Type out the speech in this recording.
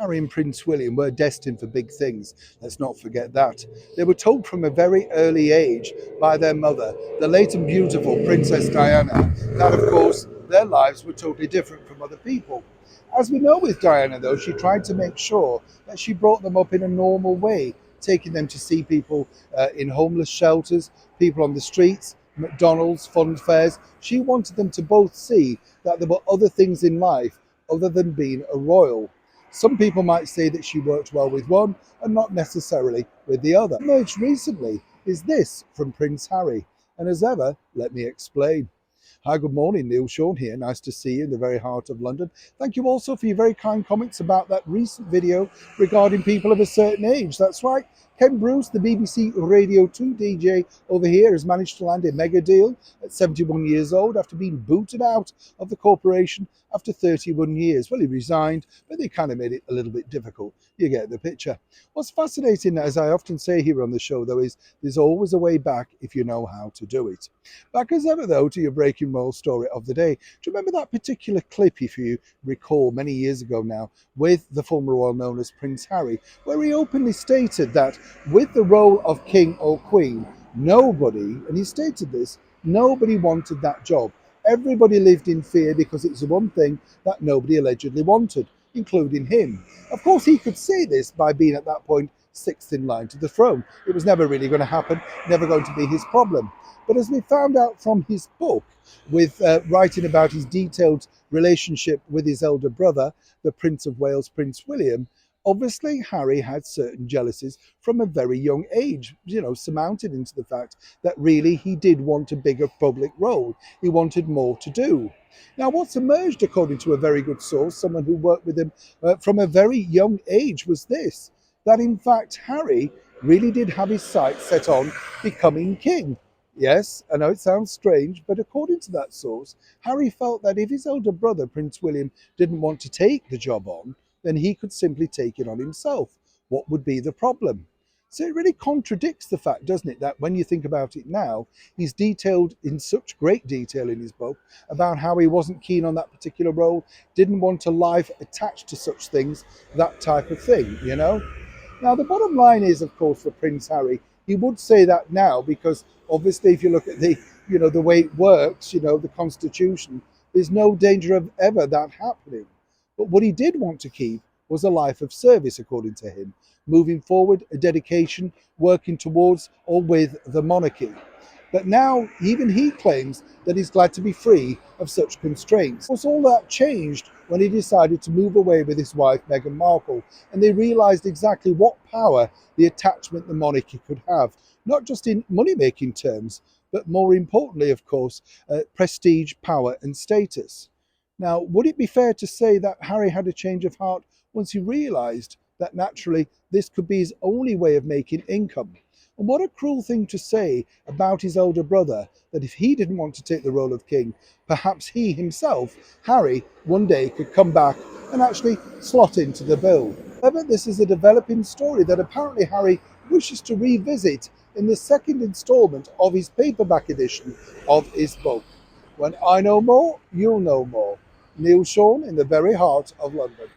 Harry and Prince William were destined for big things. Let's not forget that. They were told from a very early age by their mother, the late and beautiful Princess Diana, that of course their lives were totally different from other people. As we know with Diana, though, she tried to make sure that she brought them up in a normal way, taking them to see people in homeless shelters, people on the streets, McDonald's, fun fairs. She wanted them to both see that there were other things in life other than being a royal. Some people might say that she worked well with one and not necessarily with the other. Emerged recently is this from Prince Harry. And as ever, let me explain. Hi, good morning. Neil Sean here. Nice to see you in the very heart of London. Thank you also for your very kind comments about that recent video regarding people of a certain age. That's right. Ken Bruce, the BBC Radio 2 DJ over here, has managed to land a mega deal at 71 years old after being booted out of the corporation after 31 years. Well, he resigned, but they kind of made it a little bit difficult. You get the picture. What's fascinating, as I often say here on the show, though, is there's always a way back if you know how to do it. Back as ever, though, to your breaking roll story of the day. Do you remember that particular clip, if you recall, many years ago now, with the former royal known as Prince Harry, where he openly stated that with the role of king or queen, nobody, and he stated this, nobody wanted that job. Everybody lived in fear because it was the one thing that nobody allegedly wanted, including him. Of course, he could say this by being at that point sixth in line to the throne. It was never really going to happen, never going to be his problem. But as we found out from his book, with writing about his detailed relationship with his elder brother, the Prince of Wales, Prince William, obviously Harry had certain jealousies from a very young age, surmounted into the fact that really he did want a bigger public role. He wanted more to do. Now, what's emerged, according to a very good source, someone who worked with him from a very young age, was this, that in fact Harry really did have his sights set on becoming king. Yes, I know it sounds strange, but according to that source, Harry felt that if his elder brother, Prince William, didn't want to take the job on, then he could simply take it on himself. What would be the problem? So it really contradicts the fact, doesn't it, that when you think about it now, he's detailed in such great detail in his book about how he wasn't keen on that particular role, didn't want a life attached to such things, that type of thing. Now, the bottom line is, of course, for Prince Harry, he would say that now because obviously if you look at the way it works, the Constitution, there's no danger of ever that happening. But what he did want to keep was a life of service, according to him, moving forward, a dedication, working towards or with the monarchy. But now even he claims that he's glad to be free of such constraints. Of course, all that changed when he decided to move away with his wife, Meghan Markle, and they realised exactly what power the attachment the monarchy could have, not just in money-making terms, but more importantly, of course, prestige, power and status. Now, would it be fair to say that Harry had a change of heart once he realised that naturally this could be his only way of making income? And what a cruel thing to say about his older brother, that if he didn't want to take the role of king, perhaps he himself, Harry, one day could come back and actually slot into the bill. However, this is a developing story that apparently Harry wishes to revisit in the second instalment of his paperback edition of his book. When I know more, you'll know more. Neil Sean in the very heart of London.